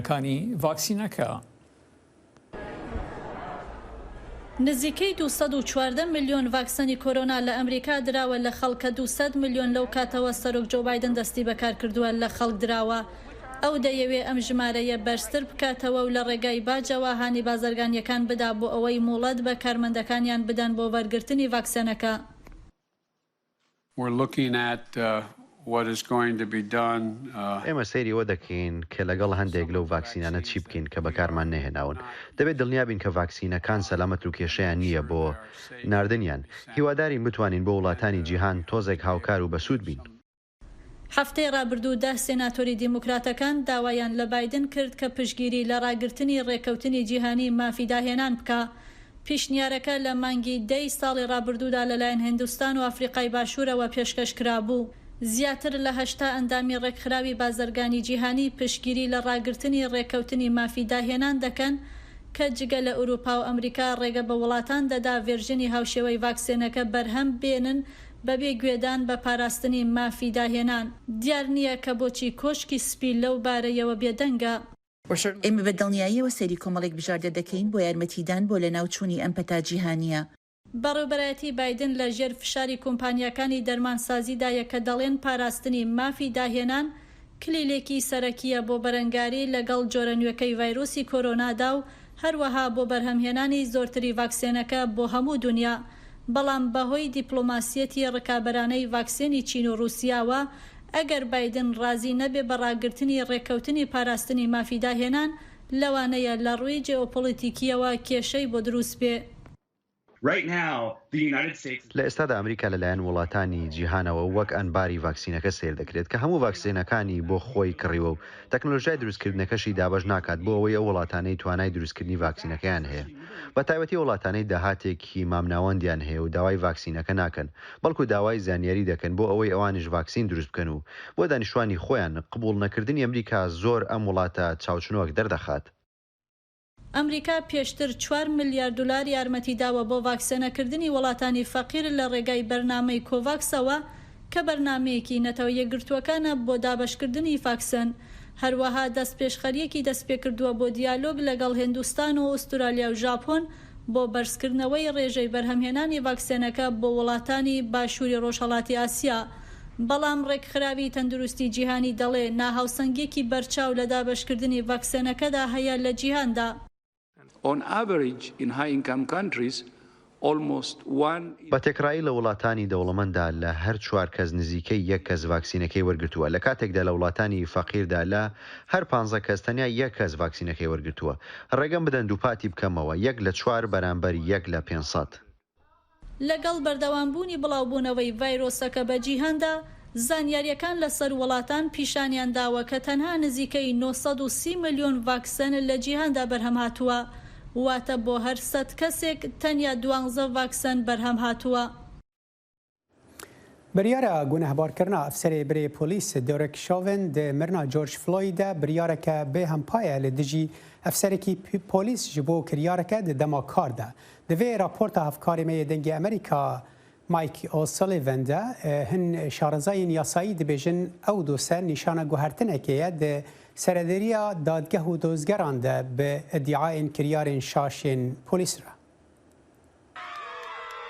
کانی ڤاکسینەکە. نزیکەی 214 ملیۆن ڤاکسینی کۆرۆنا لە ئەمریکا دراوە لە خەڵکە 200 ملیۆن لەو کاتەوە سەرۆک جۆ بایدن دەستی بەکار کردووە لە خەڵک دراوە. ئەو دەیەوێ ئەم ژمارەیە بەرزتر بکاتەوە و لە ڕێگای باجەوە هانی بازرگانیەکان بدا بۆ ئەوەی موڵەت بە کارمەندەکانیان بدەن بۆ وەرگرتنی ڤاکسینەکە. ئێمە سەیری ئەوە دەکەین کە لەگەڵ هەندێک لەو ڤاکسینانە چی بکەین کە بەکارمان نەهێناون. دەبێت دڵنیابین کە ڤاکسینەکان سەلامەت و کێشەیان نییە بۆ ناردنیان. هیوادارین بتوانین بۆ وڵاتانی جیهان تۆزێک هاوکار و بەسوود بین. هەفتەی ڕابردوودا سێناتۆری دیموکراتەکان داوایان لە بایدن کرد کە پشتگیری لە ڕاگررتنی ڕێکەوتنی جیهانی مافی داهێنان بکە. پیشنیارەکە لە مانگی 10 ساڵی ڕابردوودا لەلایەن هندستان و ئەفریقای باشوورەوە پێشکەش کرابوو. زیاتر لە 80 ئەندامی ڕێکخراوی بازرگانی جیهانی پشتگیری لە ڕاگررتنی ڕێکەوتنی مافی داهێنان دەکەن کە جگە لە ئوروپا و ئەمریکا ڕێگە بە وڵاتان دەدا ڤێرژنی هاوشێوەی ڤاکسینەکە بەرهەم بێنن بەبێ گوێدان بە پاراستنی مافی داهێنان. دیار نییە کە بۆچی کۆشکی سپی لەو بارەیەوە بێدەنگە. ئێمە بە دڵنیاییەوە سەیری کۆمەڵێک بژاردە دەکەین بۆ یارمەتیدان بۆ لە ناوچوونی ئەم پەتا جیهانیە. بەڕێوەبەرایەتی بایدن لە ژێر فشاری کۆمپانیەکانی دەرمانسازیدایە کە دەڵێن پاراستنی مافی داهێنان کلیلێکی سەرەکیە بۆ بەرەنگاری لەگەڵ جۆرە نوێکەی ڤایرۆسی کۆرۆنادا و هەروەها بۆ بەرهەمهێنانی زۆرتری ڤاکسینەکە بۆ هەموو دنیا. بەڵام بەهۆی دیپلۆماسیەتی ڕکابەرانەی ڤاکسینی چین و رووسیاوە ئەگەر بایدن ڕازی نەبێ بە ڕاگررتنی ڕێکەوتنی پاراستنی مافی داهێنان لەوانەیە لە ڕووی جێۆپۆلیتیکیەوە کێشەی بۆ دروست بێ. لە ئێستادا ئەمریکا لەلایەن وڵاتانی جیهانەوە وەک ئەنباری ڤاکسینەکە سیر دەکرێت کە هەموو ڤاکسینەکانی بۆ خۆی کڕیوە و تەکنۆلۆژیای دروستکردنەکەشی دابەش ناکات بۆ ئەوەی ئەو وڵاتانەی توانای دروستکردنی ڤاکسینەکەیان هەیە. بە تایبەتی وڵاتانەی داهاتێکی مامناوەندیان هەیە و داوای ڤاکسینەکە ناکەن بەڵکو داوای زانیاری دەکەن بۆ ئەوەی ئەوانش ڤاکسین دروست بکەن و بۆ دانیشتوانی خۆیان قبول نەکردنی ئەمریکا زۆر ئەم وڵاتە چاوچنۆک دەردەخات. ئەمریکا پێشتر 4 ملیارد دلار یارمەتی داوە بۆ ڤاکسینەکردنی وڵاتانی فەقیر لە ڕێگای بەرنامەی کۆڤاکسەوە کە بەرنامەیەکی نەتەوە یەکگرتووەکانە بۆ دابەشکردنی ڤاکسین. هەروەها دەستپێشخەریەکی دەستپێکردووە بۆ دیالۆگ لەگەڵ هندستان و ئوسترالیا و ژاپۆن بۆ بەرزکردنەوەی ڕێژەی بەرهەمهێنانی ڤاکسینەکە بۆ وڵاتانی باشووری ڕۆژهەڵاتی ئاسیا. بەڵام ڕێکخراوی تەندروستی جیهانی دەڵێ ناهاوسەنگێکی بەرچاو لە دابەشکردنی ڤاکسینەکەدا هەیە لە جیهاندا. بە تێکرایی لە وڵاتانی دەوڵەمەنددا لە هەر 4 کەس نزیکەی 1 کەس ڤاکسینەکەی وەرگرتووە لە کاتێکدا لە وڵاتانی فەقیردا لە هەر 15 کەس تەنیا 1 کەس ڤاکسینەکەی وەرگرتووە. ڕێگەم بدەن دووپاتی بکەمەوە 1 لە 4 بەرامبەر 1 لە 500. لەگەڵ بەردەوامبوونی بڵاوبوونەوەی ڤایرۆسەکە بە جیهاندا زانیاریەکان لەسەر وڵاتان پیشانیان داوە کە تەنها نزیکەی 930 ملیۆن ڤاکسین لە جیهاندا بەرهەم هاتووە. واتە بۆ هەر 100 کەسێک تەنیا 12 ڤاکسین بەرهەم هاتووە. بریارە گونەهبارکردنا ئەفسەرێ برێ پۆلیس دێرەکشاڤن دە مرنا جۆرج فلۆیدە بریارەکە بێ هەمپایە لە دژی ئەفسەرێکی پۆلیس ji بۆ کریارەکە دە دەما کاردا. Divê raporta hevkarê dengê Amerîka Mike O'Sullivan de hin şarezayên yasayî dibêjin ew doser nîşana guhertinekê ye di serederiya dadgeh û dozgeran de bi iddiayên kiryarên şaşên polîs re.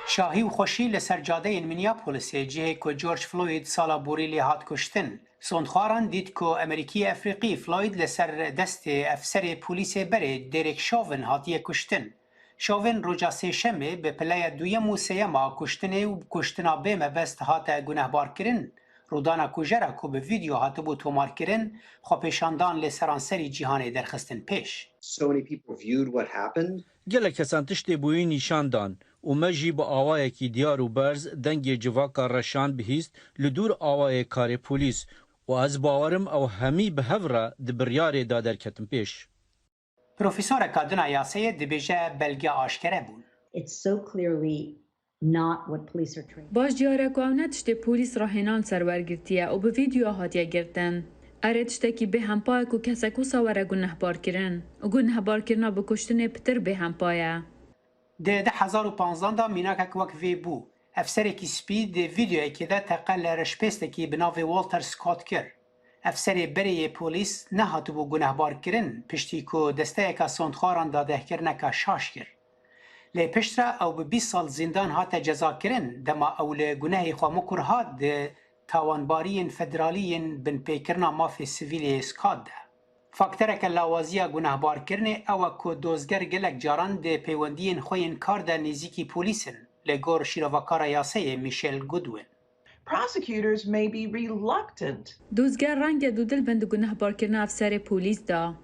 Şahî û xweşî li ser cadeyên Minneapolisê cihê ku George Floyd sala borî lê hat kuştin. Sondxwaran dît ku Amerîkî Efrîqî Floyd li ser destê efserê polîsê berê Derek Chauvin hatiye kuştin. Chauvin roja sêşemê bi pileya duyem û sêyema kuştinê û kuştina bêmebest hate gunehbarkirin. Rûdana kujera ku bi vîdeo hatibû tomarkirin, xwepêşandan lê seranserî cîhanê derxistin pêş. Gelek kesan tiştê bûyî nîşan dan û me jî bi awayekî diyar û berz dengê civaka reşan bihîst li dûr awayê karê polîs û ez bawerim ew hemî bi hev re di biryarê da derketin pêş. Profesoreka dina yasayê dibêje belge aşkere bûn. باش دیاره که اون تشت پولیس راهنان سرورگرتیه و به ویدیو هاتیه گرتن. اره تشتکی به همپای که کسکو سواره گنهبار کرن. و گنهبار کرنا بکشتنه پتر به همپایه. ده 2015 دا میناکک وک وی بو. افسرکی سپی ده ویدیوی که ده تقل رشپستکی بناوی والتر سکات کر. افسر بری پلیس نهاتو بو گنهبار کرن پشتی کو دستایکا سندخواران دادهکرنکا شاش کر. لی پشترا او به 20 سال زندان هات جزا کرن دما اول گناهی خوا مکر هات ده تاوانبارین فدرالیین بن پیکرنا مافی سیویلی اسکاد ده. فاکترک لاوازیا گنهبار کرنه او کو دوزگر گلک جاران ده پیوندین خوین کار ده نزیکی پولیسن لگور شیروکارا یاسه میشل گودوین. Prosecutors may be reluctant. دوزگر رنگ دودل بند گنهبار کرن افسر پولیس دا.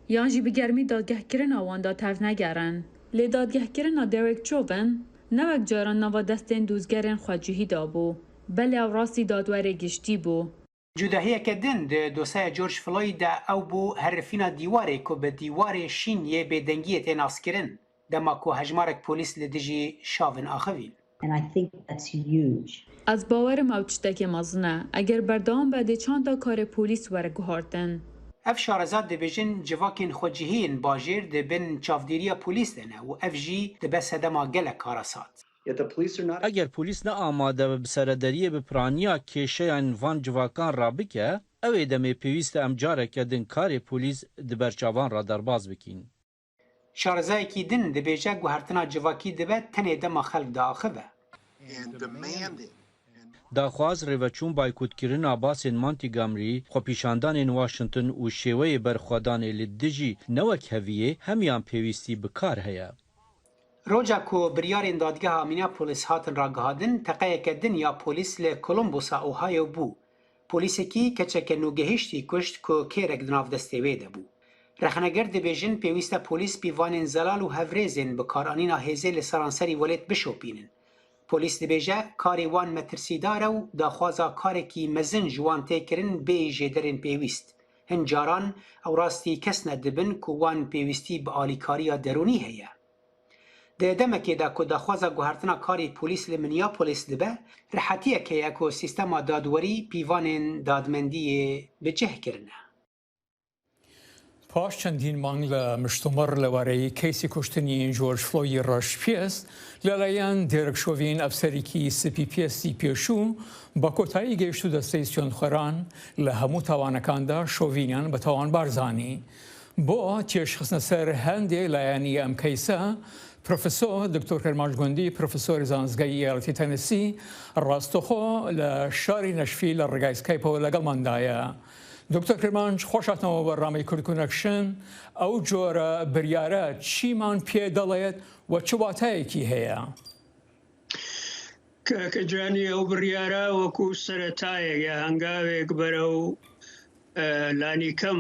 یانجی بگرمی دادگه کرن آوان دا تف نگرن. لی دادگه کرن دیرک چوون نوک جاران نوا دستین دوزگرین خواجوهی دا بو. بله او راستی دادوار گشتی بو. جداهیه که دن ده دوسای جورج فلوید او بو هرفینا دیواره که به دیواره شین یه بدنگیه تناس کرن دما که هجمارک پولیس لدیجی شاون آخوین. And I think that's huge. از باورم او چتک مزنه اگر بردام بده چند تا کار پولیس وره گهارتن. اف شارزاد ده بجن جواکین خوجهین باجر ده بن چافدیریا پولیس دنه و اف جی ده بس هدما گلک کاراسات. اگر پلیس نه آماده به بسردریه به پرانیا کشه وان جواکان را بکه اوی دمی پیویست امجاره که دن کار پلیس دبرچاوان را درباز بکین. شارزای کی دن ده بیجه گوهرتنا جواکی ده به تنه دما خلق ده آخوه. داخواز ریوچون بایکوت کرن آباسین مانتیگامری خو پیشاندان واشنطن و شیوه برخوادان لدجی نوک هویه همیان پیویستی بکار هیا. روجا کو بریارین دادگاه مینیاپولیس هاتن را گهادن تقیه که دن یا پولیس ل کولومبوسا اوهایو بو. پولیسی کی کچک نوگهشتی کشت که کرک دناف دسته ویده بو. رخنگر ده بیجن پیویستا پولیس بیوانین زلال و هفریزن بکارانینا هزه لسرانسری ولید بشوپینن. پولیس ده بیجه کاری وان مترسیداره و داخوازا کارکی مزن جوان تیکرن بیجه درین پیویست. هنجاران او راستی کس ندبن که وان پیویستی به آلیکاریا درونی هیا. ده دمکی دا که داخوازا گوهرتنا کاری پولیس لمنیاپولیس دبه رحتیه که یکو سیستما دادوری پیوان دادمندی بجه کرنه. پاش چەندین مانگ لە مشتومڕ لەوارەی کەیسی کوشتنی جۆرج فلۆی ڕەشپێست لەلایەن دێرەک شۆڤین ئەفسەرێکی سپیپێسی پێشوو بە کۆتایی گەیشت و دەستەی سوێندخۆران لە هەموو تاوانەکاندا شۆڤینیان بە تاوانبار زانی. بۆ تێشخستنە سەر هەندێک لایەنی ئەم کەیسە پرۆفسۆر دکتۆر کەرمانچ گوندی پرۆفسۆری زانستگای یەڵەتی تەنەسی ڕاستەخۆ لە شاری نەشفی لە ڕێگای سکایپەوە لەگەڵماندایە. دکتۆر کرمانچ خۆشاتنەوە بەڕامی کورتکونەکشن ئەو جۆرە بریارە چیمان پێ دەڵێت و چ واتایەکی هەیە؟ کەجانی ئەو بریارە وەکو سەرەتایە یا هەنگاوێک بەرەو لانی کەم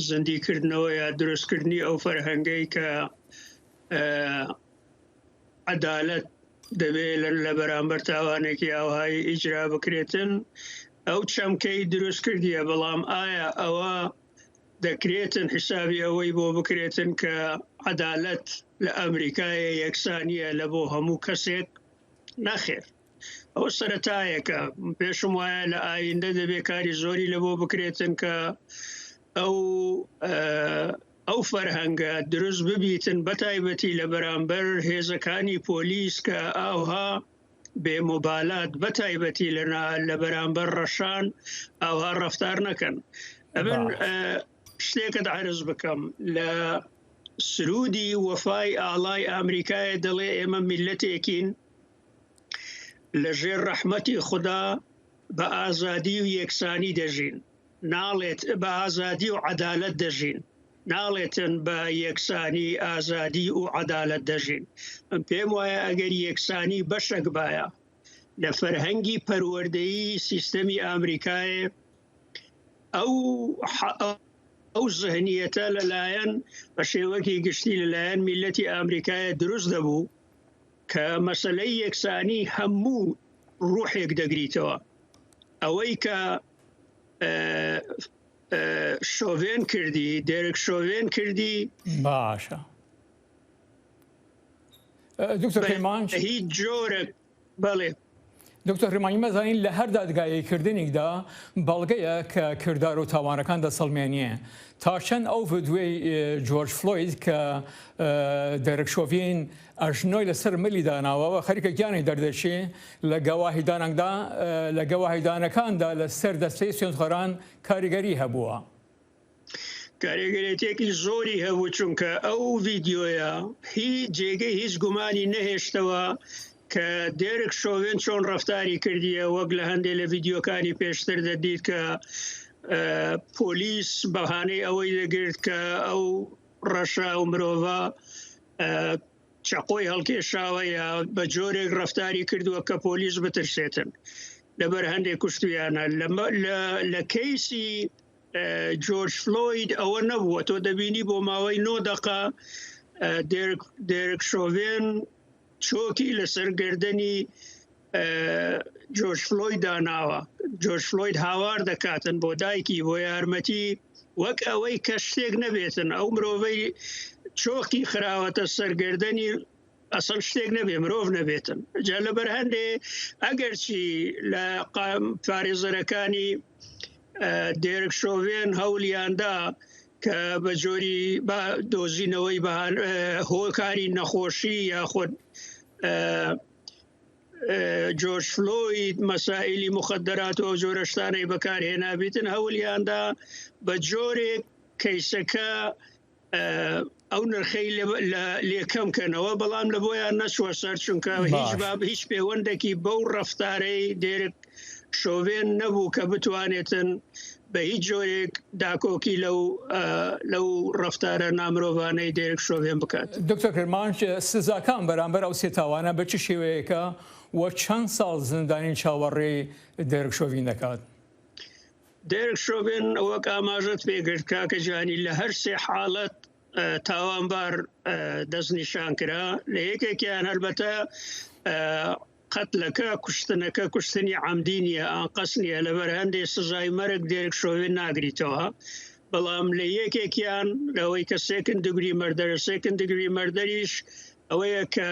زەندیکردنەوە یا دروستکردنی ئەو فەرهەنگەی کە عەدالەت دەبێت لە بەرامبەر تاوانێکی ئاوهایی ئیجرا بکرێتن ئەو چەمکەی دروست کردیە بەڵام ئایا ئەوە دەکرێتن حسابی ئەوەی بۆ بکرێتن کە عەدالەت لە ئەمریکایە یەکسانیە لە بۆ هەموو کەسێک نەخێر. ئەوە سەرەتایەکە پێشم وایە لە ئایندە دەبێ کاری زۆری لە بۆ بکرێتن کە ئەو فەرهەنگە دروست ببیتن بەتایبەتی لە بەرامبەر هێزەکانی پۆلیس کە ئاوها بێموبالات بەتایبەتی لە بەرامبەر ڕەشان ئاوها ڕەفتار نەکەن. ئەبن شتێکت عەرز بکەم لە سرودی وەفای ئاڵای ئامریکایە دەڵێ ئێمە میلەتێکین لەژێر ڕەحمەتی خودا بە ئازادی و یەکسانی دەژین. ناڵێت بە ئازادی و عەدالەت دەژین. ناڵێتن بە یەکسانی ئازادی و عەدالەت دەژین. پێم وایە ئەگەر یەکسانی بەشێک بایە لە فەرهەنگی پەروەردەیی سیستەمی ئامریکایە ئەو زەهنیەتە لەلایەن بە شێوەکی گشتی لەلایەن میلەتی ئامریکایە دروست دەبوو کە مەسەلەی یەکسانی هەموو ڕوحێک دەگریتەوە. ئەوەی کە شۆڤێن کردی دێرەک شۆڤێن کردی باشە. دکتۆر کەرمانچ هیچ جۆرە بەڵێ دکتۆر ڕێمانی مەزانین لە هەر دادگاییکردنێکدا بەڵگەیە کە کردار و تاوانەکان دەسەڵمێنیە تا چەند ئەو ڤیدیۆی جۆرج فلۆید کە دەرەکشۆڤین ئەژنۆی لەسەر ملی داناوەوە خەریکە گیانی دەردەچێ لە گەواهیدانەکاندا لەسەر دەستەی سوێندخۆران کاریگەری هەبووە. کاریگەرێتێکی زۆری هەبوو چونکە ئەو ڤیدیۆیە هیچ جێگەی هیچ گومانی نەهێشتەوە کە دێرک شۆڤێن چۆن ڕەفتاری کردیە وەک لە هەندێک لە ڤیدیۆکانی پێشتر دەدیت کە پۆلیس بەهانەی ئەوەی دەگرت کە ئەو ڕەشە و مرۆڤە چەقۆی هەڵکێشاوە یا بە جۆرێک ڕەفتاری کردووە کە پۆلیس بترسێتن لەبەر هەندێک کوشتویانە لە کەیسی جۆرج فلۆید ئەوە نەبووە تۆ دەبینی بۆ ماوەی 9 دقە دێرک شۆڤێن چۆکی لەسەر گردنی جۆرج فلۆید داناوە جۆرج فلۆید هاوار دەکاتن بۆ دایکی بۆ یارمەتی وەک ئەوەی کە شتێک نەبێتن ئەو مرۆڤەی چۆکی خراوەتە سەرگردنی ئەسڵ شتێک نەبێ مرۆڤ نەبێتن جا لەبەر هەندێ ئەگەرچی لە پارێزەرەکانی دێرک شۆڤێن هەولیاندا کە بە جۆری دۆزینەوەی هۆکاری نەخۆشی یاخود جۆرج فلۆید مەسائلی مخدرات و جۆرەشتانەی بەکارهێنابیتن هەولیاندا بە جۆرێک کەیسەکە ئەو نرخەی لێکەم کەنەوە بەڵام لە بۆیان نەچوە سەر چونکە هیچ پەیوەندێکی بەو ڕەفتارەی دێرک شۆڤێن نەبوو کە بتوانێتن بە هیچ جۆرێک داکۆکی لەو ڕەفتارە نامرۆڤانەی دێرک شۆڤێن بکات. دکتۆر کرمانج سزاکان بەرامبەر ئەو سێ تاوانە بە چ شێوەیەکە و چەند ساڵ زیندانی چاوەڕێی دێرک شۆڤین دەکات؟ دێرک شۆڤێن وەک ئاماژەت پێگرت کاکە جانی لە هەر سێ حاڵەت تاوانبار دەستنیشان کرا لە یەکێکیان هەلبەتە قەتلەکە کوشتنەکە کوشتنی عەمدی نیە ئانقەس نیە لەبەر هەندێک سزای مەرگ دێرک شۆڤێن ناگریتەوە بەڵام لە یەکێکیان لەوەی کە سێکند دیگری مەردەرە سێکند دیگری مەردەریش ئەوەیە کە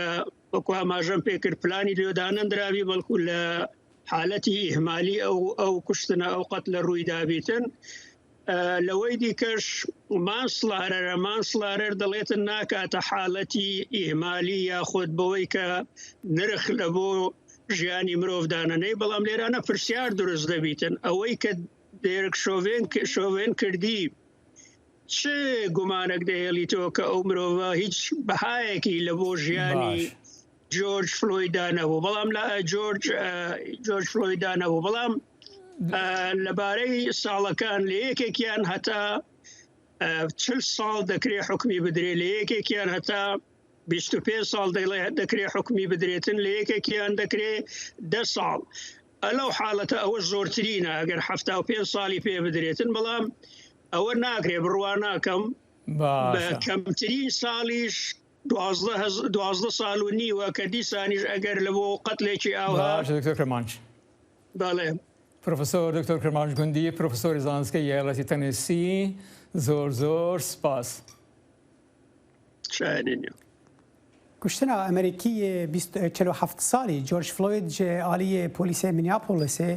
وەکو ئاماژەم پێکرد پلانی لێدانن دراوی بەڵکو لە حالەتی ئیهمالی ئەو کوشتنە ئەو قەتلە ڕوویدابیتن لەوەی دیکەش مانسڵارەر دەڵێتن ناکاتە حالەتی ئیهمالی یاخود بەوەی کە نرخ لە بۆ ژیانی مرۆڤدانەنەی بەڵام لێرانە پرسیار دروست دەبیتن ئەوەی کە دێرک شۆڤێن کردی چه گومانێک دەهێڵیتەوە کە ئەو مرۆڤە هیچ بەهایەکی لە بۆ ژیانی جۆرج فلۆیدا نەبوو بەڵام لە جۆرج فلۆیدا نەبوو بەڵام لەبارەی ساڵەکان لە یەکێکیان هەتا 40 ساڵ دەکرێت حکمی بدرێت لە یەکێکیان هەتا 25 ساڵ دەکرێت حکمی بدرێتن لە یەکێکیان دەکرێت 10 ساڵ ئەلەو حاڵەتە ئەوە زۆرترینە ئەگەر 75 ساڵی پێ بدرێتن بەڵام ئەوە ناکرێت بڕوان ناکەم بە کەمترین ساڵیش 12 ساڵ و نیوە کە دیسانیش ئەگەر لە بۆ قەتلێکی ئاوا بەڵێ پرۆفسۆر دکتۆر کرمانج گوندی پرۆفسۆری زانستگەی یایڵەتی تەنێسی زۆر سپاس. کشتنا ئەمریکی 47 ساڵی جۆرج فلۆید عالیە پۆلیسە مینیاپۆلیسێ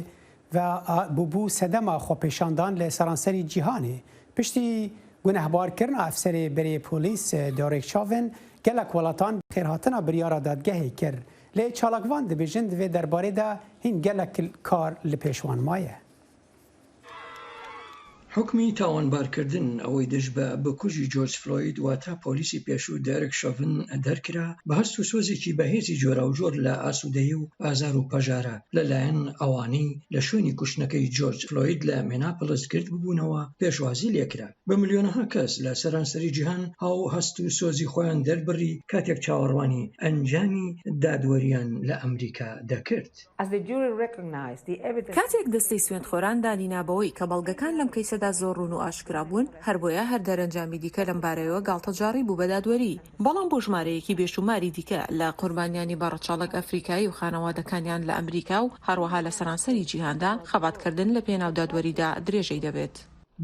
و بوو سەدەما خۆپێشاندان لە سەرانسەری جیهانێ پشتی گونەهبارکردنا ئەفسەرێ بەرێ پۆلیس دۆرێک شۆڤێن gelek welatan xêrhatina biryara dadgehê kir lê çalakvan dibêjin divê derbarê de hîn gelek kar li pêşwan maye. حکمی تاوانبارکردن ئەوەی دژ بە بکوژی جۆرج فلۆید واتە پۆلیسی پێشوو دێرک شۆڤن دەرکرا بە هەست و سۆزێکی بەهێزی جۆرە و جۆر لە ئاسوودەیی و ئازار و پەژارە لەلایەن ئەوانەی لە شوێنی کوشتنەکەی جۆرج فلۆید لە میناپۆلیس گرت ببوونەوە پێشوازی لێکرا بە ملیۆنەها کەس لە سەرانسەری جیهان هاو هەست و سۆزی خۆیان دەربڕی کاتێک چاوەڕوانی ئەنجامی دادوەریان لە ئەمریکا دەکرد. کاتێک دەستەی سوێندخۆران دانینابەوەی کە بەڵگەکان لەم کەیسە زۆر ڕوون و ئاشکرا بوون هەر بۆیە هەر دەرەنجامی دیکە لەم بارەیەوە گاڵتەجاری بوو بە دادوەری بەڵام بۆ ژمارەیەکی بێشوماری دیکە لە قوربانیانی بەڕەچاڵک ئەفریقایی و خانەوادەکانیان لە ئەمریکا و هەروەها لە سەرانسەری جیهاندا خەباتکردن لە پێناو دادوەریدا درێژەی دەبێت.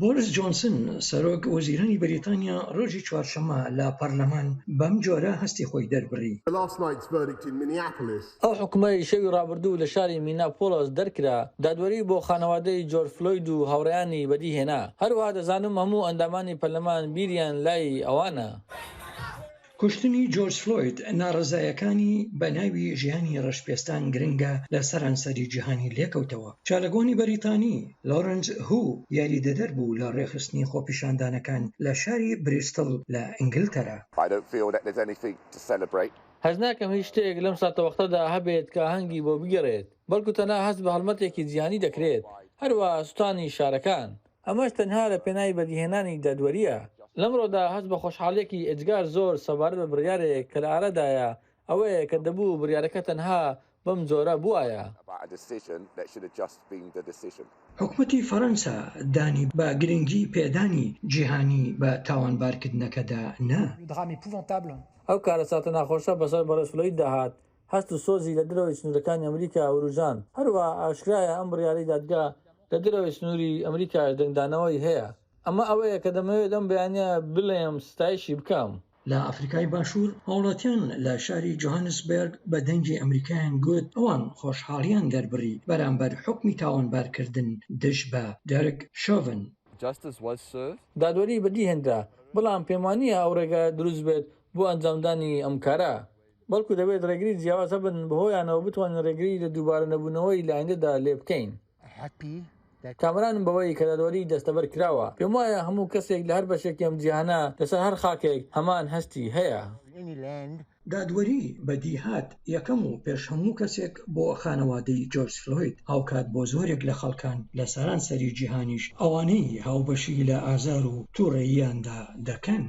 بۆریس جۆنسن سەرۆک وەزیرانی بەریتانیا ڕۆژی چوارشەمە لە پەرلەمان بەم جۆرە هەستی خۆی دەربڕی. ئەو حکومەی شەوی ڕابردوو لە شاری میناپۆلۆس دەرکرا دادوەری بۆ خانەوادەی جۆرج فلۆید و هاوڕێیانی بەدیهێنا. هەروەها دەزانم هەموو ئەندامانی پەرلەمان بیریان لای ئەوانە. کوشتنی جۆرج فلۆید ناڕزایەکانی بە ناوی ژیانی ڕەشپێستان گرنگە لە سەرانسەری جیهانی لێکەوتەوە. چالەگۆنی بەریتانی لۆرنس هو یاریدەدەر بوو لە ڕێخستنی خۆپیشاندانەکان لە شاری بریستڵ لە ئینگلتەرا. هەز ناکەم هیچ شتێک لەم ساتەوەختەدا هەبێت کە هەنگی بۆ بگەڕێت، بەڵکو تەنها هەست بە هەڵمەتێکی جیهانی دەکرێت، هەروە سوتانی شارەکان. ئەمەش تەنها لە پێناوی بەدیهێنانی دادوەریە. لەمڕۆدا هەست بە خۆشحاڵیەکی ئەجگار زۆر سەبارەت بە بڕیارێک کە لە ئارەدایە ئەوەیە کە دەبوو بڕیارەکە تەنها بەم جۆرە بووایە. حکومەتی فەڕەنسا دانی بە گرنگی پێدانی جیهانی بە تاوانبارکردنەکەدا نا. ئەو کارە ساتە ناخۆشە بەسەر بەڕێز فلۆید داهات، هەست و سۆزی لە درەوەی سنوورەکانی ئەمریکا وروژان. هەروە ئاشکرایە ئەم بڕیارەی دادگا لە درەوەی سنووری ئەمریکا دەنگدانەوەی هەیە. ئەمە ئەوەیە کە دەمەوێت ئەم بەیانە بڵێم ستایشی بکەم. لە ئەفریقای باشوور هاوڵاتیان لە شاری جۆهانسبێرگ بە دەنگی ئەمریکایان گوت ئەوان خۆشحاڵیان دەربڕی بەرامبەر حکمی تاوانبارکردن دژ بە دەرک شۆڤن. دادوەری بەدیهێنرا، بەڵام پێم وانییە ئەو ڕێگە دروست بێت بۆ ئەنجامدانی ئەم کارە، بەڵکو دەبێت ڕێگری جیاواز هەبن بەهۆیانەوە بتوانن ڕێگری لە دووبارە نەبوونەوەی لە ئایندەدا لێ بکەین. کامرانم بەوەی کە دادوەری دەستەبەر کراوە. پێم وایە هەموو کەسێک لە هەر بەشێکی ئەم جیهانە لەسەر هەر خاکێک هەمان هەستی هەیە. دادوەری بەدیهات یەکەم و پێش هەموو کەسێک بۆ خانەوادەی جۆرج فلۆید هاوکات بۆ زۆرێک لە خەڵکان لە سەرانسەری جیهانیش ئەوانەی هاوبەشی لە ئازار و تووڕێییاندا دەکەن.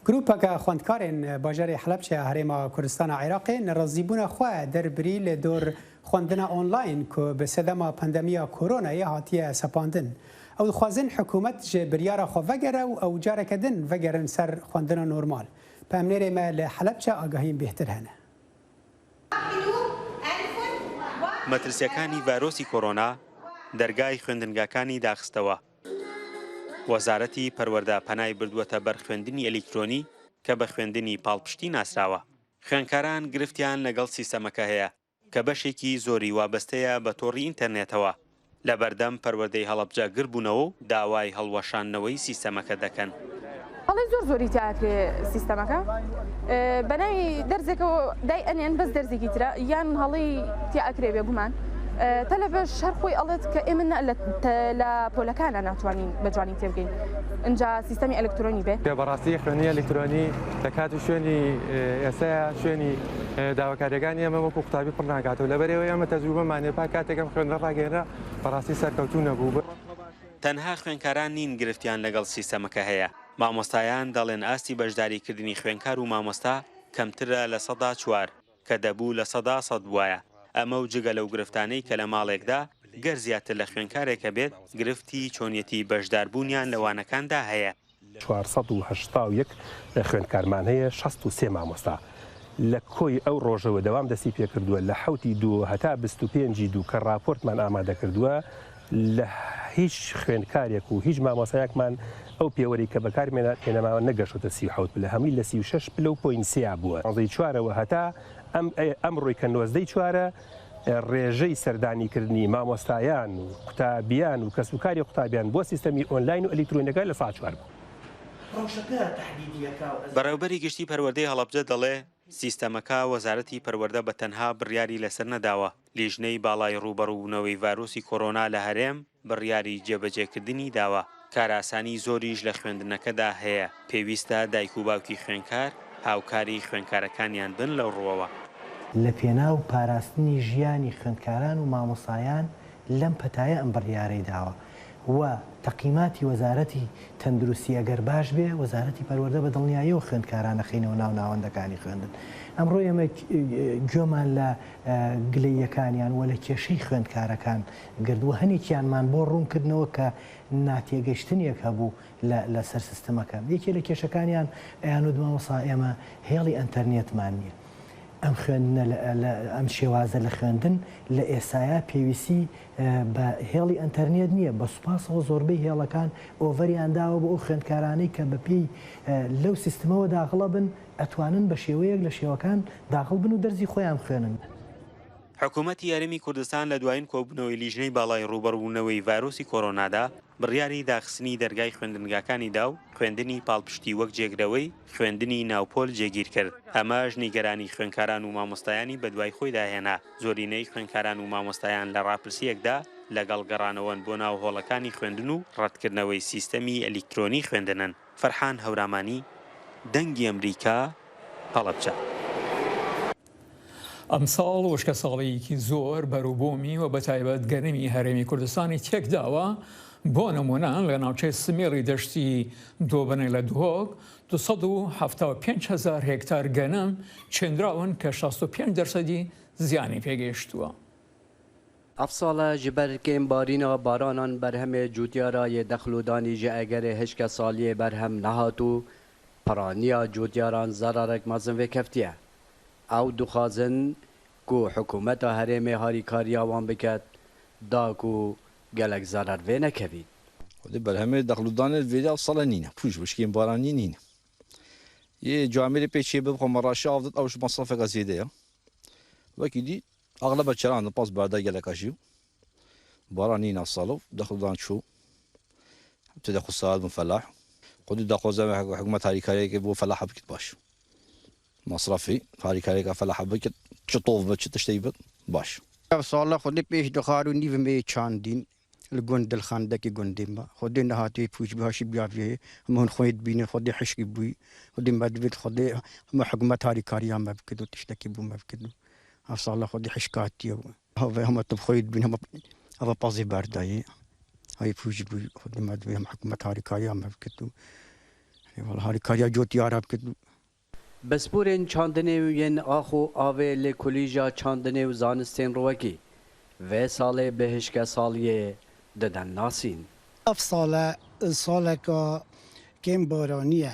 گروپەکە خوێندکارên باژارê Helepçe herêma Kurdistana Iraqê nerazîbûna xwe derbirî li dor xwendina online ku bi sedema pandemiya koronayê hatiye sepandin. Ew dixwazin hikûmet ji biryara xwe vegere û ew careke din vegerin ser xwendina normal. Pemnêrê me li Helepçe agahiyên bêhtir hene. مەترسیەکانی ڤایرۆسی کۆرۆنا دەرگای خوێندنگاکانی داخستەوە. وەزارەتی پەروەردە پەنای بردووەتە بەر خوێندنی ئەلیکترۆنی کە بە خوێندنی پاڵپشتی ناسراوە. خوێندکاران گرفتیان لەگەڵ سیستەمەکە هەیە کە بەشێکی زۆری وابەستەیە بە تۆڕی ئینتەرنێتەوە. لە بەردەم پەروەردەی هەڵەبجە گربوونەوە و داوای هەڵوەشانەوەی سیستەمەکە دەکەن. هەڵی زۆری تیاکرێ سیستەمەکە بەناوی دەرزێکەوە دای ئەنێن بەس دەرزێکی ترە یان هەڵی تیاکرێ بێگومان. تەلەڤەش هەر خۆی ئەڵێت کە ئێمە لە پۆلەکانە ناتوانین بەجوانی تێبگەین. اینجا سیستەمی ئەلکترۆنی بێ. بەڕاستی خوێنی ئەلکترۆنی لەکات و شوێنی ئێستا شوێنی داواکاریەکانی ئەمە وەکو قوتابی پڕ ناکاتەوە لەبەرەوە ئەمە تەجروبەمانێ پا کاتێکم خوێندە ڕاگەێنرا بەڕاستی سەرکەوتوو نەبوو. تەنها خوێنکاران نین گرفتیان لەگەڵ سیستەمەکە هەیە. مامۆستایان دەڵێن ئاستی بەشداریکردنی خوێنکار و مامۆستا کەمترە لە 104 کە دەبوو لە 100 بووایە. ئەمە و جگە لەو گرفتانەی کە لە ماڵێکدا گەر زیاتر لە خوێنکارێکە بێت گرفتی چۆنیەتی بەشداربوونیان لەوانەکاندا هەیە. 481 خوێندکارمان هەیە 63 مامۆستا. لە کۆی ئەو ڕۆژەوە دەوام دەستی پێکردووە لە 7 هەتا 25 کە راپۆرتمان ئامادە کردووە لە هیچ خوێندکارێک و هیچ مامۆسایەکمان ئەو پێوەری کە بەکارمێنە پێنەماوە نەگەشتە 36 لە هەمووی لە 36 پلە و پۆین 3 بووە. 4ەوە هەتا ئەم ڕۆی کە 94 ڕێژەی سەردانیکردنی مامۆستایان و قوتابیان و کەسوکاری قوتابیان بۆ سیستەمی ئۆنلاین و ئەلیکترۆنیەکە لە 4 بوو. بەڕێوبەری گشتی پەروەردەی هەڵەبجە دەڵێ سیستەمەکە وەزارەتی پەروەردە بە تەنها بڕیاری لەسەر نەداوە. لیژنەی باڵای ڕوبەڕووبوونەوەی ڤایرۆسی کۆرۆنا لە هەرێم بڕیاری جێبەجێکردنی داوە. کاراسانی زۆریش لە خوێندنەکەدا هەیە. پێویستە دایک و باوکی خوێنکار هاوکاری خوێنکارەکانیان بن لەو ڕووەوە. لە پێناو پاراستنی ژیانی خوێندکاران و مامۆسایان لەم پەتایە ئەم بڕیارەی داوە و تەقیماتی وەزارەتی تەندروستی ئەگەر باش بێ وەزارەتی پەروەردە بە دڵنیاییەوە خوێندکارانە خینەوە ناو ناوەندەکانی خوێندن. ئەمڕۆ ئێمە گوێمان لە گلەییەکانیان وە لە کێشەی خوێندکارەکان گردووە هەنێکیانمان بۆ ڕوونکردنەوە کە ناتێگەشتنیەک هەبوو لە سەر سیستەمەکان. یەکێ لە کێشەکانیان ئەیان مامۆستا ئێمە هێڵی ئەنتەرنێتمان نییە. ئەم خوێندنە ئەم شێوازە لە خوێندن لە ئێسایە پێویستی بە هێڵی ئەنتەرنێت نییە. بە سوپاسەوە زۆربەی هێڵەکان ئۆڤەریان داوە بۆ ئەو خوێندکارانەی کە بەپێی لەو سیستمەوە داخڵە بن ئەتوانن بە شێوەیەک لە شێوەکان داخڵ بن و دەرزی خۆیان خوێنن. حکوومەتی یاریمی کوردستان لە دوایین کۆبوونەوەی لیژنەی باڵای ڕوبەڕبوونەوەی ڤایرۆسی کۆرۆنادا بڕیاری داخستنی دەرگای خوێندنگاکانیدا و خوێندنی پاڵپشتی وەک جێگرەوەی خوێندنی ناوپۆل جێگیر کرد. ئەمەش نیگەرانی خوێندکاران و مامۆستایانی بە دوای خۆی داهێنا. زۆرینەی خوێندکاران و مامۆستایان لە ڕاپرسیەکدا لەگەڵ گەڕانەوەن بۆ ناو هۆڵەکانی خوێندن و ڕەتکردنەوەی سیستەمی ئەلیکترۆنی خوێندنن. فەرحان هەورامانی، دەنگی ئەمریکا، هەڵەبجە. ئەمساڵ وشکە ساڵەیەکی زۆر بەرووبوومی و بە تایبەت گەرمی هەرێمی کوردستانی تێکداوە. بۆ نمونە لە ناوچەی سمێڵی دەشتی دۆبنەی لە دوهۆک 275,000 هێکتار گەنم چێندراون کە 65% زیانی پێگەیشتووە. ئەف ساڵە ji ber kêm barîna baranan berhemê cûtyarayê dexlûdanî ji egerê hişke saliyê berhem nehat û piraniya cûtyaran zerarek mezin vê keftiye. Ew dixwazin ku hikûmeta herêmê harîkariya wan biket da ku gelek zarar vê nekevîn. Xwedê berhemê dexlûdanê vêde ev sala nîne pûj wişkên baranî nîne. Yê camerê pêçê bib xwemeraşi av dit ew ji masrafeka zêde ye. Wekî dî agleba çeran di pas berda geleka jî baran nîne salo dexlûdan çû tê de xwe saet bin felah. Xwedî daxwaze hikûmet harîkariyekê bo felaha bikit baş. مصرفي هاري كاريكا فلاح بكت شطوف بكت تشتيبت باش صالة خدي بيش دخارو نيف مي چاندين الجند الخاندكي جنديما خدي نهاتي فوج بهاشي بيافيه من خويد بين خدي حشكي بوي خدي مدبت خدي ما حكومة هاري كاريا ما بكدو تشتكي بو ما بكدو صالة خدي حشكاتي هم تبخويد بين هم هذا بازي بارداي هاي فوج بوي خدي مدبت هم حكومة هاري كاريا ما بكدو والله هاري كاريا جوتي عرب كدو بسپورên çandinê yên axo avê lê kulîja çandinê û zanistên rowekî vê salê bi hişke saliyê didin nasîn. Ev sale saleka kêm baranî ye.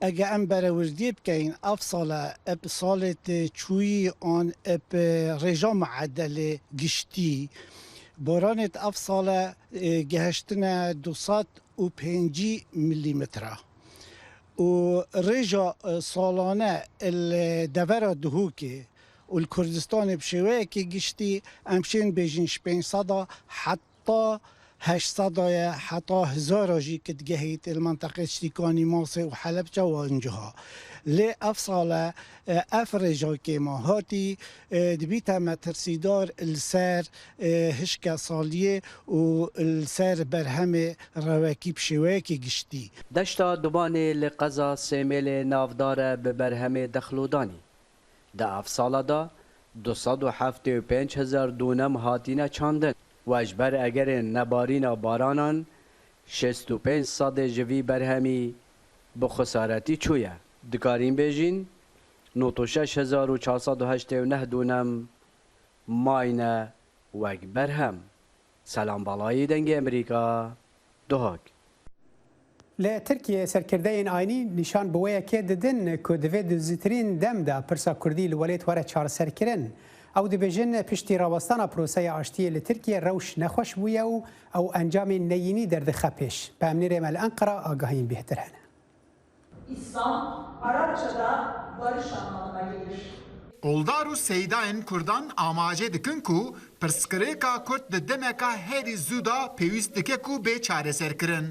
Ege em berewirdiyê bikeyin ev sale eb salê tê çûyî an eb rêja meedelê giştî. Baranê ev sale gihiştine 205 milimetre. ورجع صالانه الدفرة دهوكي والكردستان بشوية كي جشتي امشين بيجين 500 حتى 800 حتى 1000 جي كتجهيت المنطقة اشتكاني ماصي وحلب جوانجها لي أفصالة أفرجا كيما هاتي دبيتا مترسيدار السار هشكا صالية والسار برهمي رواكيب شواكي جشتي دشتا دوباني لقزا سيميلي نافدارة ببرهمي دخلوداني دا أفصالة دا 275,000 دونم هاتينا چاندن واجبر اگرین نبارینا بارانان 65 صد جوی برهمی بخسارتی چویه دکارین بیجین 96,489 دونم ماینه وگ برهم. سلام بالایی دنگ امریکا دوهاک. لە ترکیە سەرکردەیەن ئاینی نیشان بۆیەکێ ددن کە دەوێت دزیترین دەمدا پرسا کوردی لە وەلێت وەرە چارەسەرکردن. ئەو دەبێژن پشتی ڕاوەستانە پرۆسەی ئاشتیە لە ترکیە ڕەوش نەخۆش بوویە و ئەو ئەنجامی نەیینی دەردەخە پێش. پامنێرێ مەل ئەنقەرە ئاگاهین بهتر هەنە. İslam, Arapçada barış anlamına gelir. Oldar û seydayên Kurdan amace dikin ku pirsgirêka Kurd di demeka herî zû da pêwîst dike ku bê çareserkirin.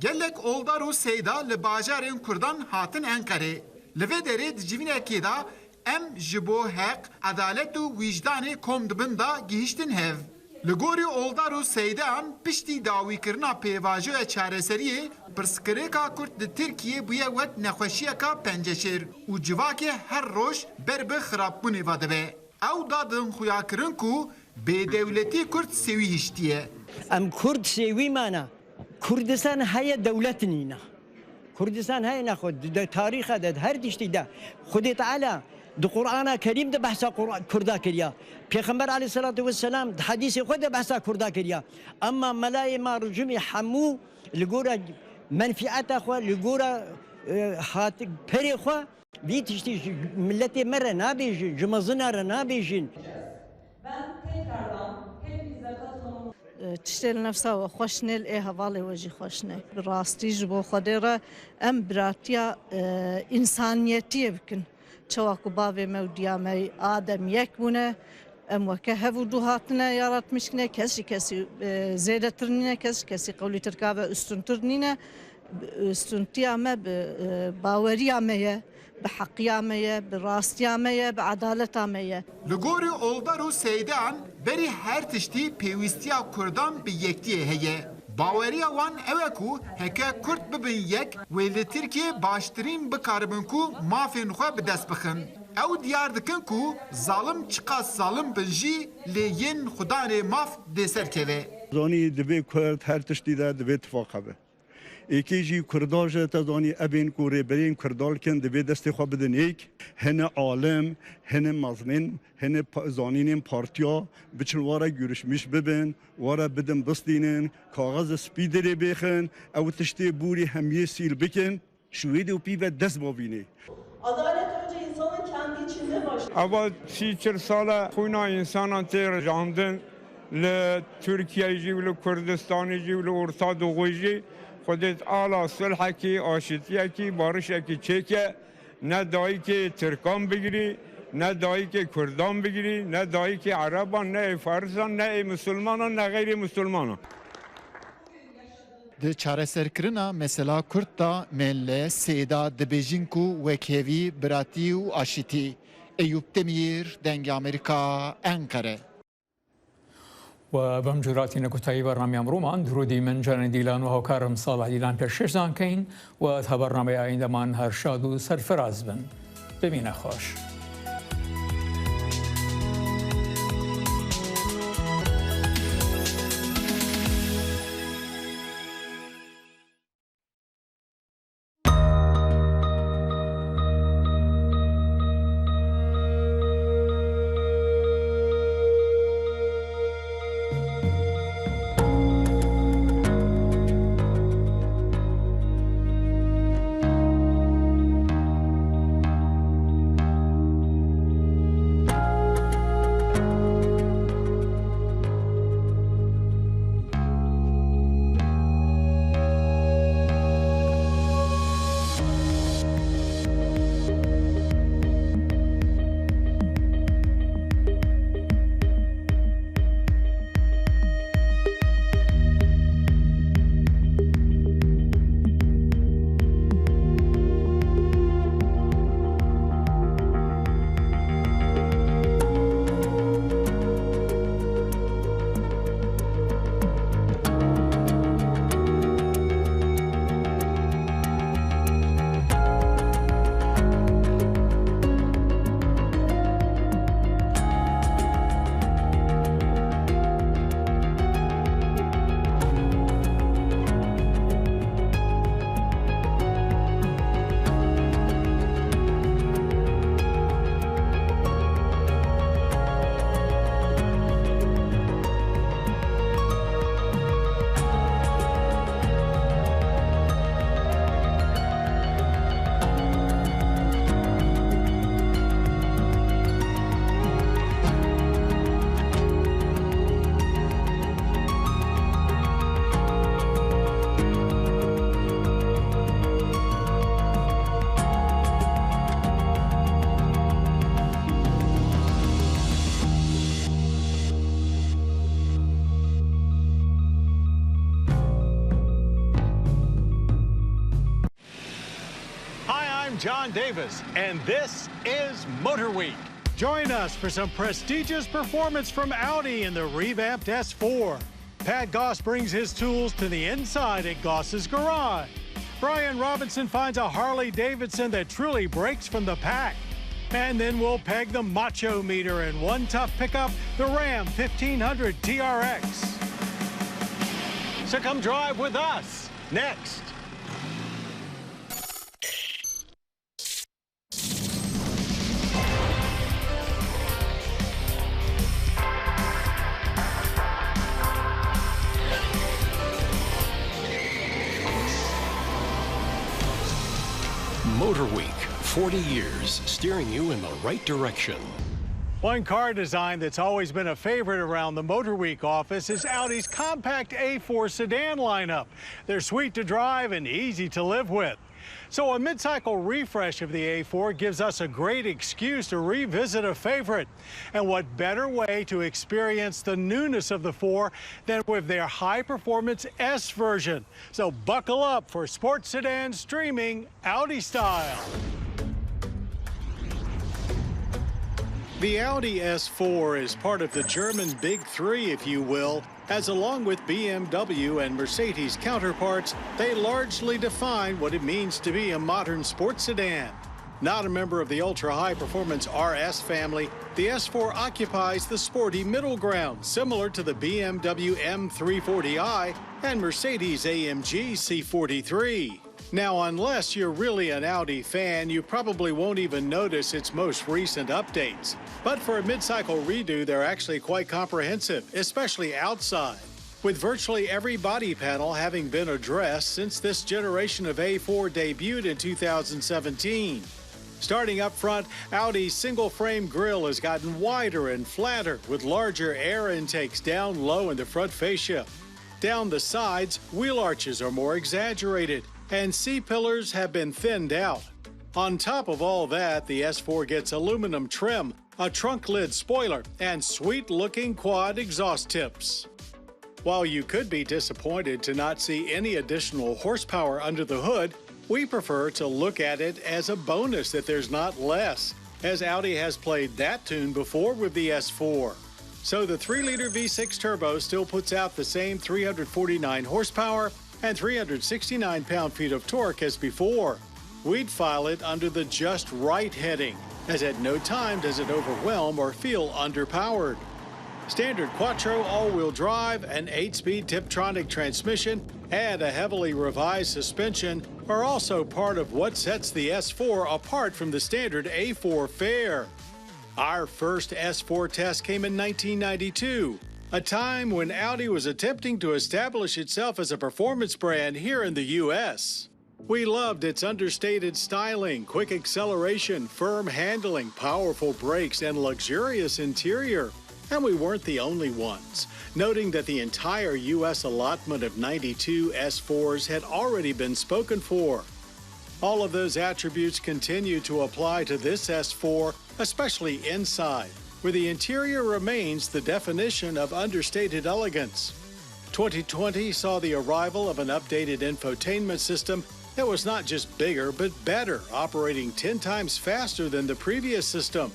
Gelek oldar û seyda li bajarên Kurdan hatin Enqerê. Li vê derê di civînekê da em ji bo heq, edalet û wîjdanê kom dibin da gihîştin hev. Li gorî oldar û seydan piştî dawîkirina pêvajoya çareseriyê pirsgirêka Kurd di Tirkiyê bûye wek nexweşiyeka penceşêr û civakê her roj ber bi xirabbûnê ve dibe. Ew dadin xuyakirin ku bêdewletî Kurd sêwî hiştiye. Em Kurd sêwî mane کوردستان هەیە دەولەت نینە کوردستان هەیە نەخۆت تاریخە دەد هەر تشتیدا خودی تعالی د قورآن کریم د بحثا کوردا کردیا پیغمبر علیه الصلاة والسلام د حدیث خود د بحثا کوردا کردیا اما ملای ما رجومی حمو لگورا منفعت خو لگورا هات پری خو وی تشتی ملت مره نابیجین جمازنا را نابیجین تشتغل نفسها وخوشنه لإيه هوالي وجي خوشنه براستي جبو خديرة أم براتيا إنسانيتي بكن چواکو باوی مودیامی آدم یک بونه ام وکه هفو دوهاتنا یارات مشکنه کسی زیده ترنینه کسی قولی ترکابه استنترنینه استنتیامه باوریامه بحقیامه براستیامه بعدالتامه لگوری اولدار و سیدان بری هر تشتی پیوستیا کردان به یکتیه هیه باوریا وان اوکو هکه کرد ببین یک ولی ترکیه باشترین بکاربن کو مافین خو به دست بخن او دیار دکن کو ظالم چقاس ظالم بنجی لیین خدان ماف دسر کوه زانی دبی کرد هر تشتی ده دبی اتفاقه به ایکی جی کرداج تا زانی ابین کوری برین کردال کن دبی دستی خو بدن ایک هنه عالم هنه مزنین هنه زانینین پارتیا بچنوارا گرشمیش ببین وارا بدن بستینن کاغذ سپیدری بخن او تشتی بوری همیه سیل بکن شوید و پیو دست بابینی Adalet önce insanın kendi içinde başlıyor. اول 30 ساله خونا انسان تیر جاندن ل ترکیه جی و کردستان جی و ارتاد و جی خودت آلا صلح کی آشتی کی بارش کی چکه نه دایی که ترکان بگیری نه دایی که کردان بگیری نه دایی که عربان نه فارسان نه مسلمانان نه غیر مسلمانان د چارەسەرکردنا mesela Kurd da melle sêda dibêjin ku wekevî biratî û aşîtî Eyüp Demir dengê Amerîka Ankara و بەم جوراتی نەکوتایی بەڕنامی ئەمڕۆمان درودی من جانە دیلان و هاوکارم ساڵح دیلان پێشێشدان کەین و تا بەڕنامەی ئایندەمان هەر شاد و سەرفراز بن ببینە خۆش. I'm John Davis, and this is Motor Week. Join us for some prestigious performance from Audi in the revamped S4. Pat Goss brings his tools to the inside at Goss's garage. Brian Robinson finds a Harley-Davidson that truly breaks from the pack. And then we'll peg the macho meter in one tough pickup, the Ram 1500 TRX. to come drive with us next. Motor Week, 40 years steering you in the right direction. One car design that's always been a favorite around the Motor Week office is Audi's compact A4 sedan lineup. They're sweet to drive and easy to live with. So a mid-cycle refresh of the A4 gives us a great excuse to revisit a favorite. And what better way to experience the newness of the 4 than with their high-performance S version. So buckle up for sports sedan streaming Audi style. The Audi S4 is part of the German Big Three, if you will, as along with BMW and Mercedes counterparts, they largely define what it means to be a modern sports sedan. Not a member of the ultra-high-performance RS family, the S4 occupies the sporty middle ground, similar to the BMW M340i and Mercedes-AMG C43. Now, unless you're really an Audi fan, you probably won't even notice its most recent updates. But for a mid-cycle redo, they're actually quite comprehensive, especially outside, with virtually every body panel having been addressed since this generation of A4 debuted in 2017. Starting up front, Audi's single-frame grille has gotten wider and flatter, with larger air intakes down low in the front fascia. Down the sides, wheel arches are more exaggerated, and C-pillars have been thinned out. On top of all that, the S4 gets aluminum trim, a trunk lid spoiler, and sweet-looking quad exhaust tips. While you could be disappointed to not see any additional horsepower under the hood, we prefer to look at it as a bonus that there's not less, as Audi has played that tune before with the S4. So the 3-liter V6 turbo still puts out the same 349 horsepower and 369 pound-feet of torque as before. We'd file it under the just right heading, as at no time does it overwhelm or feel underpowered. Standard quattro all-wheel drive, an 8-speed Tiptronic transmission, and a heavily revised suspension are also part of what sets the S4 apart from the standard A4 fare. Our first S4 test came in 1992, a time when Audi was attempting to establish itself as a performance brand here in the U.S. We loved its understated styling, quick acceleration, firm handling, powerful brakes, and luxurious interior. And we weren't the only ones, noting that the entire U.S. allotment of 92 S4s had already been spoken for. All of those attributes continue to apply to this S4, especially inside, where the interior remains the definition of understated elegance. 2020 saw the arrival of an updated infotainment system that was not just bigger, but better, operating 10 times faster than the previous system.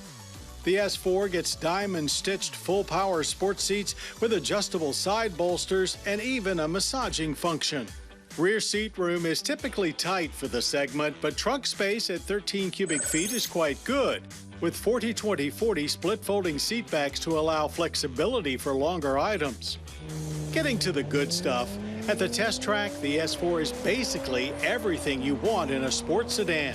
The S4 gets diamond-stitched full-power sports seats with adjustable side bolsters and even a massaging function. Rear seat room is typically tight for the segment, but trunk space at 13 cubic feet is quite good, with 40-20-40 split-folding seat backs to allow flexibility for longer items. Getting to the good stuff, at the test track, the S4 is basically everything you want in a sports sedan.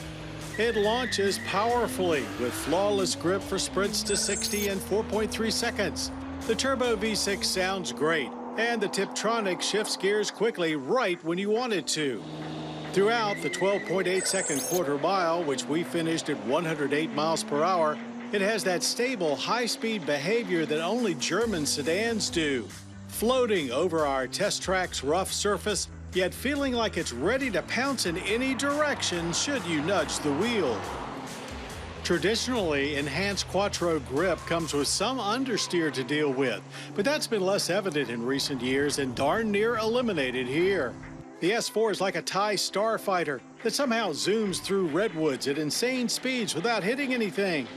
It launches powerfully with flawless grip for sprints to 60 in 4.3 seconds. The turbo V6 sounds great, and the Tiptronic shifts gears quickly right when you want it to. Throughout the 12.8-second quarter mile, which we finished at 108 miles per hour, it has that stable, high-speed behavior that only German sedans do. Floating over our test track's rough surface, yet feeling like it's ready to pounce in any direction should you nudge the wheel. Traditionally, enhanced quattro grip comes with some understeer to deal with, but that's been less evident in recent years and darn near eliminated here. The S4 is like a Thai starfighter that somehow zooms through redwoods at insane speeds without hitting anything.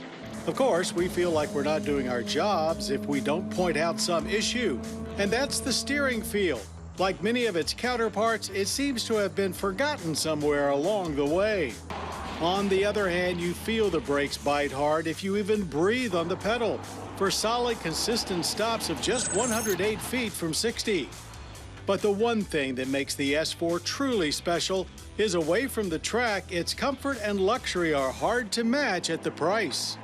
Of course, we feel like we're not doing our jobs if we don't point out some issue, and that's the steering feel. Like many of its counterparts, it seems to have been forgotten somewhere along the way. On the other hand, you feel the brakes bite hard if you even breathe on the pedal, for solid, consistent stops of just 108 feet from 60. But the one thing that makes the S4 truly special is away from the track, its comfort and luxury are hard to match at the price.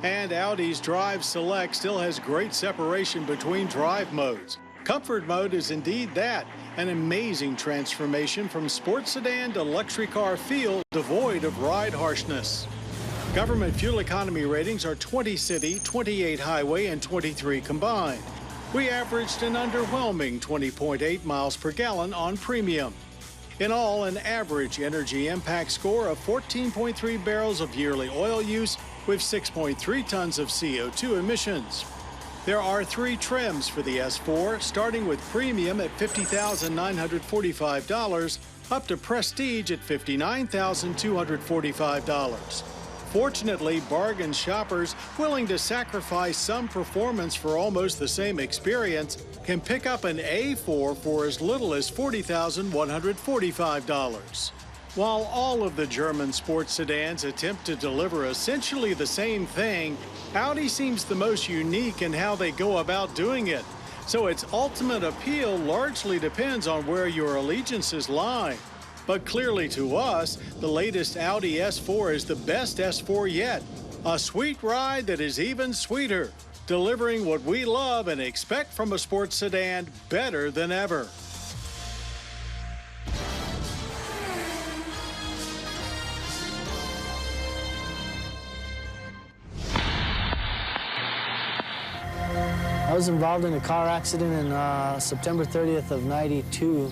And Audi's Drive Select still has great separation between drive modes. Comfort mode is indeed that, an amazing transformation from sports sedan to luxury car feel devoid of ride harshness. Government fuel economy ratings are 20 city, 28 highway, and 23 combined. We averaged an underwhelming 20.8 miles per gallon on premium. In all, an average energy impact score of 14.3 barrels of yearly oil use with 6.3 tons of CO2 emissions. There are 3 trims for the S4, starting with premium at $50,945 up to prestige at $59,245. Fortunately, bargain shoppers willing to sacrifice some performance for almost the same experience can pick up an A4 for as little as $40,145. While all of the German sports sedans attempt to deliver essentially the same thing, Audi seems the most unique in how they go about doing it. So its ultimate appeal largely depends on where your allegiances lie. But clearly to us, the latest Audi S4 is the best S4 yet. A sweet ride that is even sweeter, delivering what we love and expect from a sports sedan better than ever. I was involved in a car accident in September 30th of '92.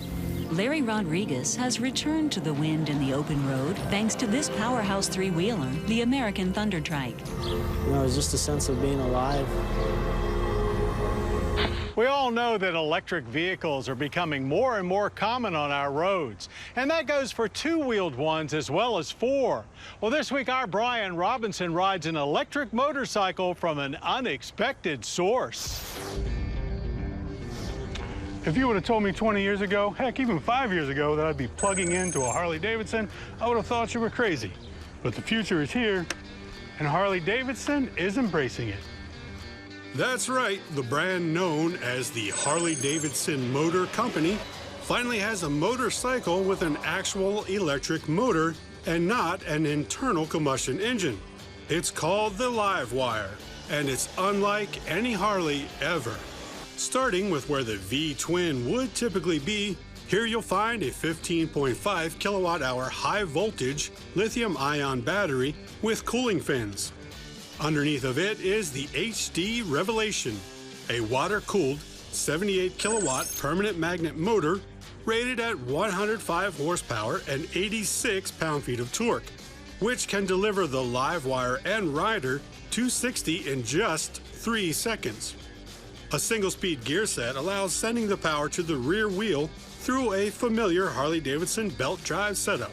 Larry Rodriguez has returned to the wind and the open road thanks to this powerhouse three-wheeler, the American Thundertrike. You know, it was just a sense of being alive. We all know that electric vehicles are becoming more and more common on our roads, and that goes for two-wheeled ones as well as four. Well, this week our Brian Robinson rides an electric motorcycle from an unexpected source. If you would have told me 20 years ago, heck, even 5 years ago, that I'd be plugging into a Harley-Davidson, I would have thought you were crazy. But the future is here, and Harley-Davidson is embracing it. That's right, the brand known as the Harley-Davidson Motor Company finally has a motorcycle with an actual electric motor and not an internal combustion engine. It's called the Livewire, and it's unlike any Harley ever. Starting with where the V-twin would typically be, here you'll find a 15.5 kilowatt-hour high-voltage lithium-ion battery with cooling fins. Underneath of it is the HD Revelation, a water-cooled 78 kilowatt permanent magnet motor rated at 105 horsepower and 86 pound-feet of torque, which can deliver the Livewire and Rider 260 in just 3 seconds. A single-speed gear set allows sending the power to the rear wheel through a familiar Harley-Davidson belt drive setup.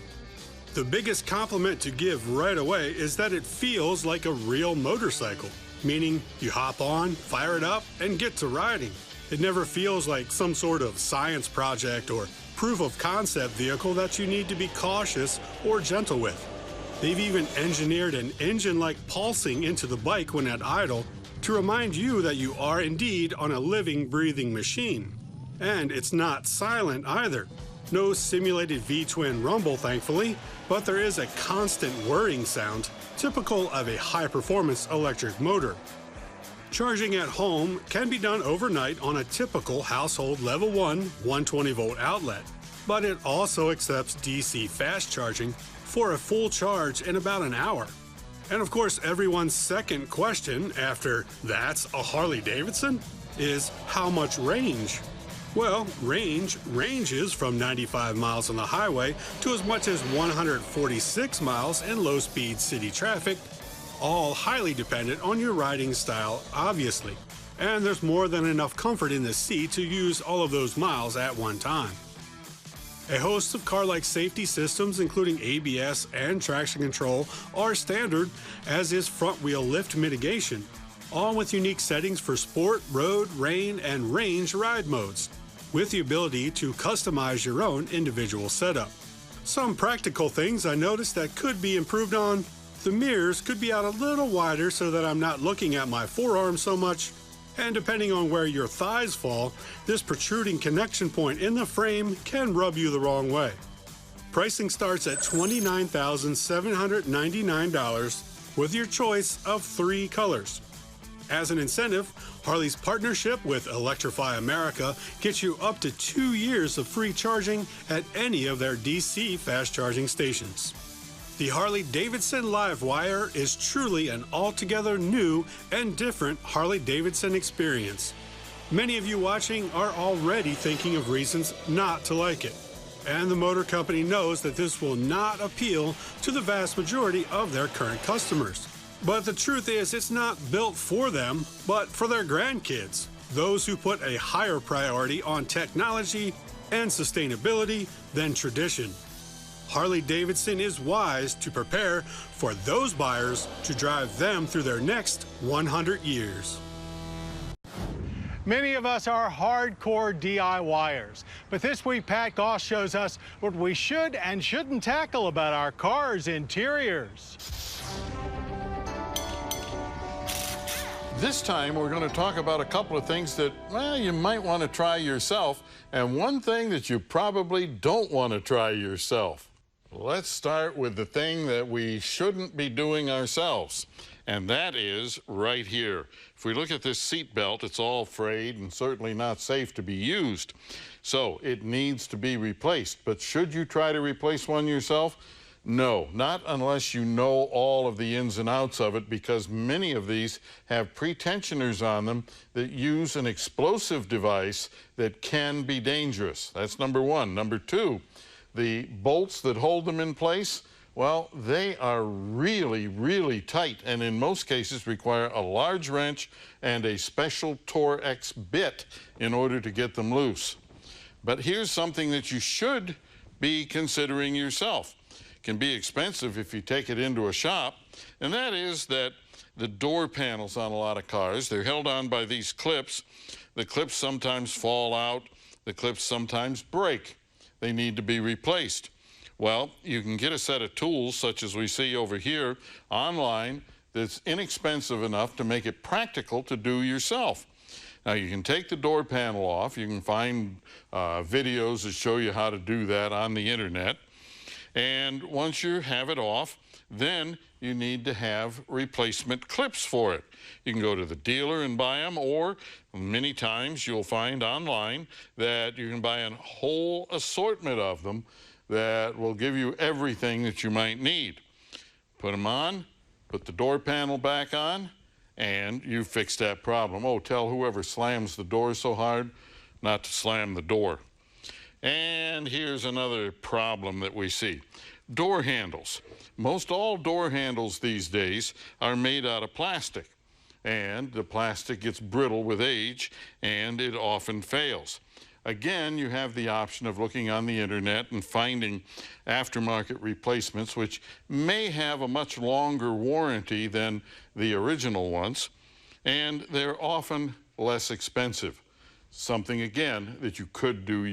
The biggest compliment to give right away is that it feels like a real motorcycle, meaning you hop on, fire it up, and get to riding. It never feels like some sort of science project or proof of concept vehicle that you need to be cautious or gentle with. They've even engineered an engine-like pulsing into the bike when at idle to remind you that you are indeed on a living, breathing machine. And it's not silent either. No simulated V-twin rumble, thankfully, but there is a constant whirring sound typical of a high-performance electric motor. Charging at home can be done overnight on a typical household level 1 120-volt outlet, but it also accepts DC fast charging for a full charge in about an hour. And of course, everyone's second question after "that's a Harley-Davidson" is how much range? Well, range ranges from 95 miles on the highway to as much as 146 miles in low-speed city traffic, all highly dependent on your riding style, obviously. And there's more than enough comfort in the seat to use all of those miles at one time. A host of car-like safety systems, including ABS and traction control, are standard, as is front-wheel lift mitigation, all with unique settings for sport, road, rain, and range ride modes, with the ability to customize your own individual setup. Some practical things I noticed that could be improved on: the mirrors could be out a little wider so that I'm not looking at my forearm so much. And depending on where your thighs fall, this protruding connection point in the frame can rub you the wrong way. Pricing starts at $29,799 with your choice of 3 colors. As an incentive, Harley's partnership with Electrify America gets you up to 2 years of free charging at any of their DC fast charging stations. The Harley-Davidson Livewire is truly an altogether new and different Harley-Davidson experience. Many of you watching are already thinking of reasons not to like it, and the motor company knows that this will not appeal to the vast majority of their current customers. But the truth is, it's not built for them, but for their grandkids, those who put a higher priority on technology and sustainability than tradition. Harley-Davidson is wise to prepare for those buyers to drive them through their next 100 years. Many of us are hardcore DIYers, but this week Pat Goss shows us what we should and shouldn't tackle about our cars' interiors. This time we're going to talk about a couple of things that, well, you might want to try yourself, and one thing that you probably don't want to try yourself. Let's start with the thing that we shouldn't be doing ourselves, and that is right here. If we look at this seat belt, it's all frayed and certainly not safe to be used. So it needs to be replaced. But should you try to replace one yourself? No, not unless you know all of the ins and outs of it, because many of these have pretensioners on them that use an explosive device that can be dangerous. That's number one. Number two, the bolts that hold them in place, well, they are really, really tight, and in most cases require a large wrench and a special Torx bit in order to get them loose. But here's something that you should be considering yourself. It can be expensive if you take it into a shop, and that is that the door panels on a lot of cars, they're held on by these clips. The clips sometimes fall out. The clips sometimes break. They need to be replaced. Well, you can get a set of tools, such as we see over here, online, that's inexpensive enough to make it practical to do yourself. Now, you can take the door panel off. You can find videos that show you how to do that on the internet. And once you have it off, then you need to have replacement clips for it. You can go to the dealer and buy them, or many times you'll find online that you can buy a whole assortment of them that will give you everything that you might need. Put them on, put the door panel back on, and you fix that problem. Oh, tell whoever slams the door so hard not to slam the door. And here's another problem that we see. Door handles. Most all door handles these days are made out of plastic, and the plastic gets brittle with age, and it often fails. Again, you have the option of looking on the internet and finding aftermarket replacements, which may have a much longer warranty than the original ones, and they're often less expensive. Something, again, that you could do